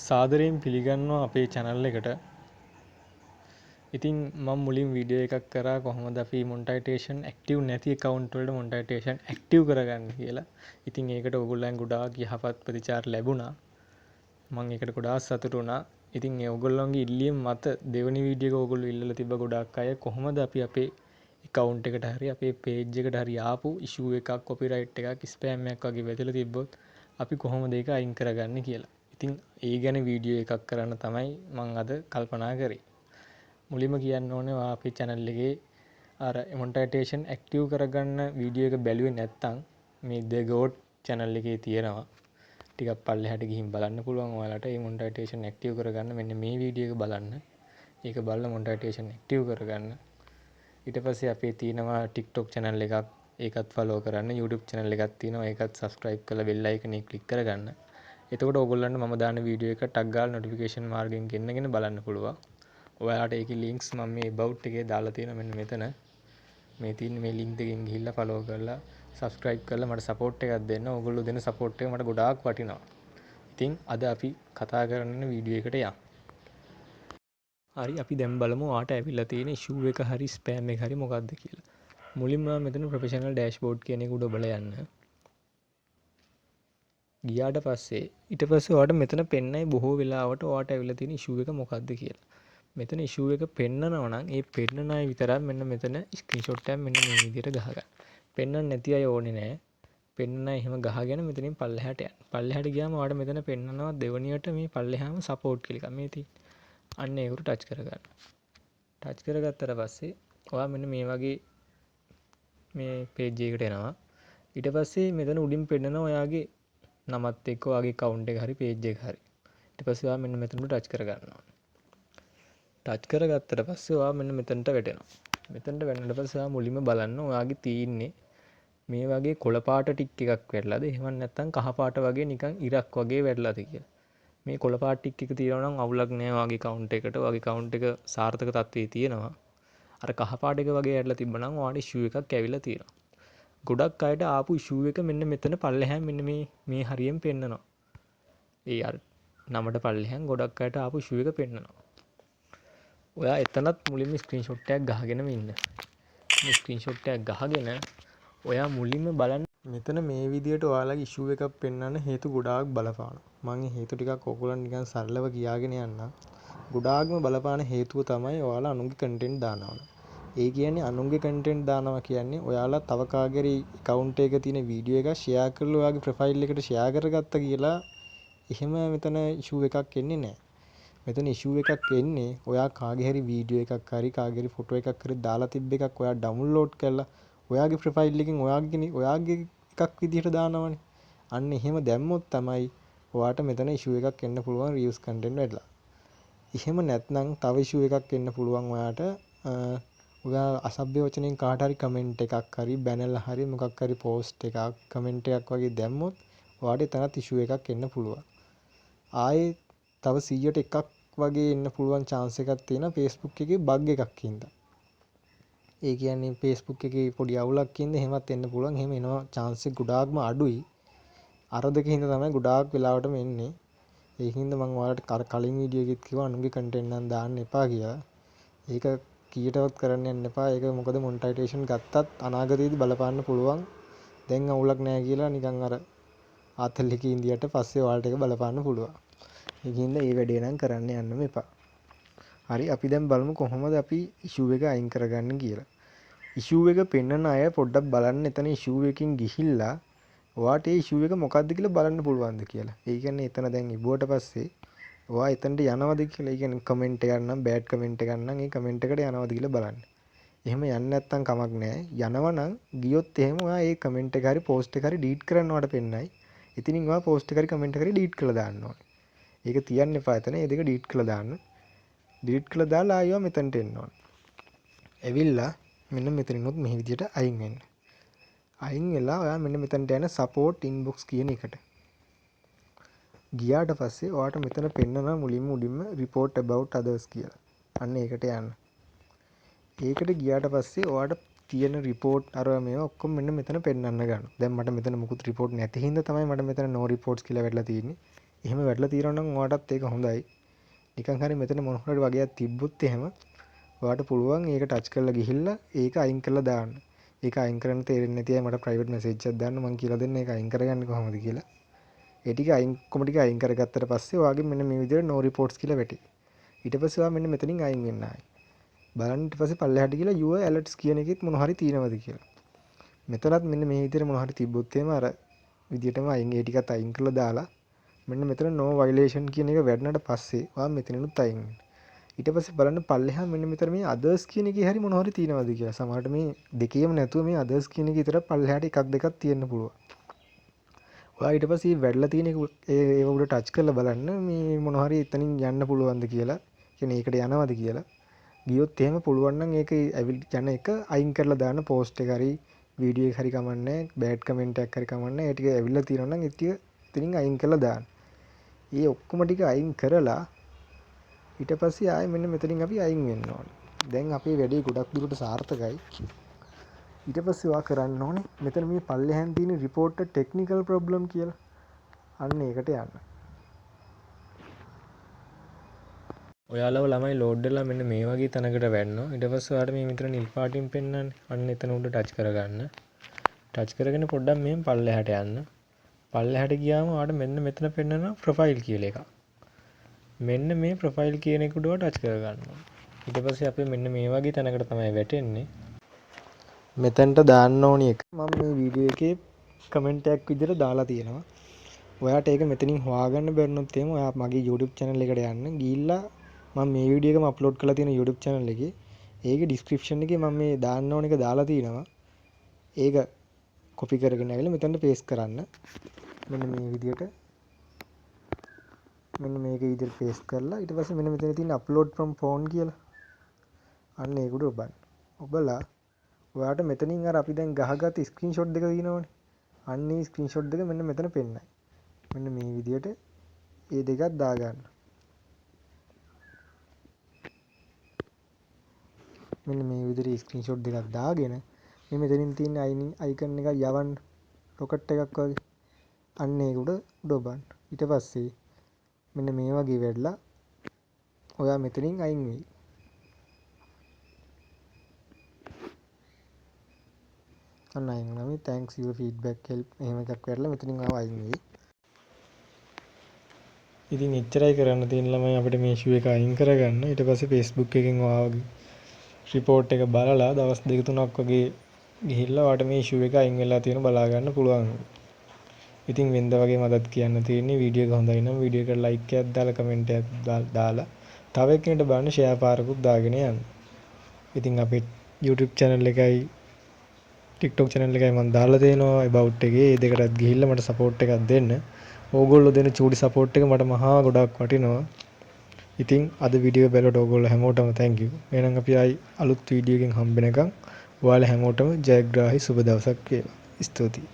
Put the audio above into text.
සාදරයෙන් පිළිගන්නවා අපේ channel එකට. ඉතින් මම මුලින් වීඩියෝ එකක් කරා කොහොමද අපි monetization active නැති account වලට monetization active කරගන්න කියලා. ඉතින් ඒකට ඔයගොල්ලන් ගොඩාක් යහපත් ප්‍රතිචාර ලැබුණා. මම ඒකට ගොඩාක් සතුටු වුණා. ඉතින් ඒ ඔයගොල්ලන්ගේ ඉල්ලීම් මත දෙවෙනි වීඩියෝ එක ඔයගොල්ලෝ ඉල්ලලා තිබ්බ ගොඩාක් අය කොහොමද අපි අපේ account එකට හරි අපේ page එකට හරි ආපු issue එකක් copyright එකක් spam එකක් වගේ වැදලා තිබ්බොත් අපි කොහොමද ඒක අයින් කරගන්නේ කියලා. ඉතින් ඒ ගැන වීඩියෝ එකක් කරන්න තමයි මම අද කල්පනා කරේ. මුලින්ම කියන්න ඕනේ ඔයා අපේ channel එකේ අර monetization active කරගන්න වීඩියෝ එක බැලුවේ නැත්නම් මේ The Goat channel එකේ තියෙනවා. ටිකක් පල්ලෙහාට ගිහින් බලන්න පුළුවන් ඔයාලට මේ monetization active කරගන්න මෙන්න මේ වීඩියෝ එක බලන්න. ඒක බලලා monetization active කරගන්න. ඊට පස්සේ අපේ තියෙනවා TikTok channel එකක්. ඒකත් follow කරන්න. YouTube channel එකක් තියෙනවා. ඒකත් subscribe කරලා bell icon එක click කරගන්න. එතකොට ඔයගොල්ලන්ට මම දාන වීඩියෝ එක ටක් ගාලා notification මාර්ගයෙන් ගෙන්නගෙන බලන්න පුළුවන්. ඔයාලට ඒකේ links මම මේ about එකේ දාලා තියෙනවා මෙන්න මෙතන. මේ තියෙන මේ link එකෙන් ගිහිල්ලා follow කරලා subscribe කරලා මට support එකක් දෙන්න. ඔයගොල්ලෝ දෙන support එක මට ගොඩාක් වටිනවා. ඉතින් අද අපි කතා කරන්න වීඩියෝ එකට යමු. හරි අපි දැන් බලමු ඔයාට ඇවිල්ලා තියෙන issue එක හරි spam එක හරි මොකක්ද කියලා. මුලින්ම මෙතන professional dashboard කියන එක උඩ බලලා යන්න. ගියාට පස්සේ ඊට පස්සේ ඔයාලට මෙතන පෙන්නයි බොහෝ වෙලාවට ඔයාට ඇවිල්ලා තියෙන issue එක මොකක්ද කියලා. මෙතන issue එක පෙන්නනවා නම් ඒ පෙන්නන අය විතරක් මෙන්න මෙතන screenshot එකක් මෙන්න මේ විදිහට ගහගන්න. පෙන්නන්න නැති අය ඕනේ නැහැ. පෙන්නන අය එහෙම ගහගෙන මෙතනින් පල්ලෙහාට යන්න. පල්ලෙහාට ගියාම ඔයාලට මෙතන පෙන්නනවා දෙවණියට මේ පල්ලෙහාම support කියලා එකක් මේ තියෙන්නේ. අන්න ඒකට ටච් කරගන්න. ටච් කරගත්තට පස්සේ ඔයා මෙන්න මේ වගේ මේ page එකකට එනවා. ඊට පස්සේ මෙතන උඩින් පෙන්නනවා ඔයාගේ නමත් එක්ක ඔයාගේ account එක හරි page එක හරි. ඊට පස්සේ ඔයා මෙන්න මෙතනට ටච් කරගන්නවා. ටච් කරගත්තට පස්සේ ඔයා මෙන්න මෙතනට වැටෙනවා. මෙතනට වැටෙනට පස්සේ ඔයා මුලින්ම බලන්න ඔයාගේ තියෙන්නේ මේ වගේ කොළ පාට ටික් එකක් වැටලාද එහෙම නැත්නම් කහ පාට වගේ නිකන් ඉරක් වගේ වැටලාද කියලා. මේ කොළ පාට ටික් එක තියෙනවා නම් අවුලක් නෑ ඔයාගේ account එකට. ඔයාගේ account එක සාර්ථක තත්ත්වයේ තියෙනවා. අර කහ පාට එක වගේ වැටලා තිබ්බනම් ඔයාට issue එකක් ඇවිල්ලා තියෙනවා. ගොඩක් අයට ආපු issue එක මෙන්න මෙතන පල්ලෙහාන් මෙන්න මේ හරියෙන් පෙන්නනවා. ඒ අර නමට පල්ලෙහාන් ගොඩක් අයට ආපු issue එක පෙන්නනවා. ඔයා එතනත් මුලින්ම ස්ක්‍රීන්ෂොට් එකක් ගහගෙනම ඉන්න. මේ ස්ක්‍රීන්ෂොට් එකක් ගහගෙන ඔයා මුලින්ම බලන්න මෙතන මේ විදියට ඔයාලගේ ඉෂුව එකක් පෙන්වන්න හේතු ගොඩාක් බලපානවා. මම මේ හේතු ටිකක් ඔයගොල්ලන් නිකන් සරලව කියාගෙන යන්නම්. ගොඩාක්ම බලපාන හේතුව තමයි ඔයාලා අනුන්ගේ කන්ටෙන්ට් දානවා. ඒ කියන්නේ අනුන්ගේ කන්ටෙන්ට් දානවා කියන්නේ ඔයාලා තව කාගේරි account එකක තියෙන වීඩියෝ එක share කරලා ඔයාගේ profile එකට share කරගත්තා කියලා එහෙම මෙතන ඉෂුව එකක් එන්නේ නැහැ. මෙතන issue එකක් එන්නේ ඔයා කාගේ හරි වීඩියෝ එකක් හරි කාගේ හරි ෆොටෝ එකක් හරි දාලා තිබ්බ එකක් ඔයා ඩවුන්ලෝඩ් කරලා ඔයාගේ ප්‍රොෆයිල් එකෙන් ඔයාගේ එකක් විදිහට දානවනේ. අන්න එහෙම දැම්මොත් තමයි ඔයාට මෙතන issue එකක් එන්න පුළුවන් reuse content වැඩලා. එහෙම නැත්නම් තව issue එකක් එන්න පුළුවන් ඔයාට ඔයා අසභ්‍ය වචනෙන් කාට හරි කමෙන්ට් එකක් හරි බැනලා හරි මොකක් හරි post එකක් කමෙන්ට් එකක් වගේ දැම්මොත් ඔයාට එතනත් issue එකක් එන්න පුළුවන්. ආයේ තව 100ට එකක් වගේ එන්න පුළුවන් chance එකක් තියෙනවා Facebook එකේ bug එකක් හින්දා. ඒ කියන්නේ Facebook එකේ පොඩි අවුලක් හින්දා එහෙමත් එන්න පුළුවන්. එහෙම එනවා chance එක ගොඩාක්ම අඩුයි. අර දෙක හින්දා තමයි ගොඩාක් වෙලාවටම එන්නේ. ඒකින්ද මම ඔයාලට කලින් වීඩියෝ එකෙත් කිව්වා අනුන්ගේ content නම් දාන්න එපා කියලා. ඒක කීයටවත් කරන්න යන්න එපා. ඒක මොකද monetization ගත්තත් අනාගතයේදී බලපාන්න පුළුවන්. දැන් අවුලක් නැහැ කියලා නිකන් අර ආතල් එකේ ඉඳියට පස්සේ ඔයාලට ඒක බලපාන්න පුළුවන්. ඒකින්ද මේ වැඩේ නම් කරන්න යන්නම එපා. හරි අපි දැන් බලමු කොහොමද අපි issue එක අයින් කරගන්න කියලා. issue එක පෙන්නන අය පොඩ්ඩක් බලන්න එතන issue එකකින් ගිහිල්ලා ඔයාට ඒ issue එක මොකක්ද කියලා බලන්න පුළුවන්ද කියලා. ඒ කියන්නේ එතන දැන් ඉබුවට පස්සේ ඔයා එතනට යනවද කියලා. ඒ කියන්නේ කමෙන්ට් එකක් නම් බෑඩ් කමෙන්ට් එකක් නම් ඒ කමෙන්ට් එකට යනවද කියලා බලන්න. එහෙම යන්නේ නැත්නම් කමක් නැහැ. යනවනම් ගියොත් එහෙම ඔයා ඒ කමෙන්ට් එක හරි post එක හරි delete කරන්න ඔයාට පෙන්නයි. ඉතින් ඔයා post එක හරි කමෙන්ට් එක හරි delete කරලා දාන්න ඕනේ. ඒක තියන්න එපා එතන. ඒ දෙක delete කරලා දාන්න. delete කරලා දාලා ආයෙත් මෙතනට එන්න ඕනේ. ඇවිල්ලා මෙන්න මෙතනිනුත් මේ විදිහට අයින් වෙන්න. අයින් වෙලා ඔයා මෙන්න මෙතනට යන support inbox කියන එකට. ගියාට පස්සේ ඔයාට මෙතන පෙන්නනවා මුලින්ම උඩින්ම report about others කියලා. අන්න ඒකට යන්න. ඒකට ගියාට පස්සේ ඔයාට තියෙන report අර මේවා ඔක්කොම මෙන්න මෙතන පෙන්නන්න ගන්නවා. දැන් මට මෙතන මුකුත් report නැති හින්දා තමයි මට මෙතන no reports කියලා වැටලා තියෙන්නේ. එහෙම වැටලා තියෙනවා නම් ඔයාටත් ඒක හොඳයි. නිකන් හරි මෙතන මොන හරි වගේක් තිබ්බොත් එහෙම ඔයාට පුළුවන් ඒක ටච් කරලා ගිහිල්ලා ඒක අයින් කරලා දාන්න. ඒක අයින් කරන්න තේරෙන්නේ නැති අය මට ප්‍රයිවට් මෙසේජ් එකක් දාන්න මම කියලා දෙන්න ඒක අයින් කරගන්නේ කොහොමද කියලා. ඒ ටික අයින් කොම ටික අයින් කරගත්තට පස්සේ ඔයාගේ මෙන්න මේ විදිහට no reports කියලා වැටේ. ඊට පස්සේ ඔයා මෙන්න මෙතනින් අයින් වෙන්න ආයි. බලන්න ඊට පස්සේ පල්ලෙහාට ගිහලා your alerts කියන එකෙත් මොන හරි තියෙනවද කියලා. මෙතනත් මෙන්න මේ විදිහට මොන හරි තිබ්බොත් එහෙම අර විදිහටම අයින් ඒ ටිකත් අයින් කරලා දාලා මෙන්න මෙතන no violation කියන එක වැඩනට පස්සේ ඔයා මෙතනිනුත් අයින් වෙන්න. ඊට පස්සේ බලන්න පල්ලෙහා මෙන්න මෙතන මේ others කියන එකේ හරි මොන හරි තියෙනවද කියලා. සමහරට මේ දෙකේම නැතුව මේ others කියන එකේ විතර පල්ලෙහාට එකක් දෙකක් තියෙන්න පුළුවන්. ඔයා ඊට පස්සේ වැඩලා තියෙන ඒ උඩ ටච් කරලා බලන්න මේ මොන හරි එතනින් යන්න පුළුවන්ද කියලා. කියන්නේ ඒකට යනවද කියලා. ගියොත් එහෙම පුළුවන් නම් ඒක යන එක අයින් කරලා දාන්න පෝස්ට් එක හරි වීඩියෝ එක හරි කමන්නේ බෑඩ් කමෙන්ට් එකක් හරි කමන්නේ ඒ ටික ඇවිල්ලා තියෙනවා නම් ඒ ටික එතනින් අයින් කරලා දාන්න. ඒ ඔක්කොම ටික අයින් කරලා ඊට පස්සේ ආයෙ මෙන්න මෙතනින් අපි අයින් වෙන්න ඕනේ. දැන් අපේ වැඩේ ගොඩක් දුරට සාර්ථකයි. ඊට පස්සේ ඔයා කරන්න ඕනේ මෙතන මේ පල්ලෙහාන් තියෙන report a technical problem කියලා. අන්න ඒකට යන්න. ඔයාලව ළමයි ලෝඩ් වෙලා මෙන්න මේ වගේ තැනකට වැටෙනවා. ඊට පස්සේ ඔයාලට මේ විතර නිල් පාටින් පෙන්නන්නේ. අන්න එතන උඩ ටච් කරගන්න. ටච් කරගෙන පොඩ්ඩක් මෙහෙම පල්ලෙහාට යන්න. පල්ලෙහාට ගියාම ඔයාලට මෙන්න මෙතන පෙන්නනවා ප්‍රොෆයිල් කියලා එකක්. මෙන්න මේ ප්‍රොෆයිල් කියන එකට ටච් කරගන්න ඕනේ. ඊට පස්සේ අපි මෙන්න මේ වගේ තැනකට තමයි වැටෙන්නේ. මෙතනට දාන්න ඕනි එක මම මේ වීඩියෝ එකේ කමෙන්ට් එකක් විදිහට දාලා තියෙනවා. ඔයාට ඒක මෙතනින් හොයාගන්න බැරිනොත් එහෙම ඔයා මගේ YouTube channel එකට යන්න ගිහිල්ලා මම මේ වීඩියෝ එකම අප්ලෝඩ් කරලා තියෙන YouTube channel එකේ ඒකේ description එකේ මම මේ දාන්න ඕන එක දාලා තියෙනවා. ඒක copy කරගෙන ආවිල්ලා මෙතනට paste කරන්න. මෙන්න මේ විදිහට මෙන්න මේක විදිහට paste කරලා ඊට පස්සේ මෙන්න මෙතන තියෙන upload from phone කියලා අන්න ඒකට ඔබන්න. ඔබලා ඔයාට මෙතනින් අර අපි දැන් ගහගත්ත ස්ක්‍රීන්ෂොට් දෙක තියෙනවනේ. අන්න ඒ ස්ක්‍රීන්ෂොට් දෙක මෙන්න මෙතන පෙන්නයි. මෙන්න මේ විදිහට ඒ දෙකක් දාගන්න. මෙන්න මේ විදිහට ස්ක්‍රීන්ෂොට් දෙකක් දාගෙන මේ මෙතනින් තියෙන අයිකන් එක යවන්න රොකට් එකක් වගේ. අන්න ඒක උඩ ඔබන්න. ඊට පස්සේ මෙන්න මේ වගේ වැඩලා ඔයා මෙතනින් අයින් වෙයි. අන්න අයින් වුණා. මේ thanks your feedback help එහෙම එකක් වැඩලා මෙතනින් ආව අයින් වෙයි. ඉතින් එච්චරයි කරන්න තියෙන ළමයි අපිට මේ issue එක අයින් කරගන්න. ඊට පස්සේ Facebook එකෙන් ඔයාගේ report එක බලලා දවස් 2-3ක් වගේ ගිහිල්ලා ඔයාට මේ issue එක අයින් වෙලා තියෙන බලා ගන්න පුළුවන්. ඉතින් වෙනද වගේ මදත් කියන්න තියෙන්නේ වීඩියෝ එක හොඳයි නම් වීඩියෝ එකට like එකක් දාලා කමෙන්ට් එකක් දාලා තව එක්කෙනෙක්ට බලන්න share පාරකුත් දාගෙන යන්න. ඉතින් අපේ YouTube channel එකයි TikTok channel එකයි මම දාලා තියෙනවා about එකේ ඒ දෙකටත් ගිහිල්ලා මට support එකක් දෙන්න. ඕගොල්ලෝ දෙන චූටි support එක මට මහා ගොඩක් වටිනවා. ඉතින් අද වීඩියෝ බලලා ඕගොල්ලෝ හැමෝටම thank you. එහෙනම් අපි ආයි අලුත් වීඩියෝ එකකින් හම්බ වෙනකම් ඔයාලා හැමෝටම ජයග්‍රාහී සුබ දවසක් වේවා. ස්තුතියි.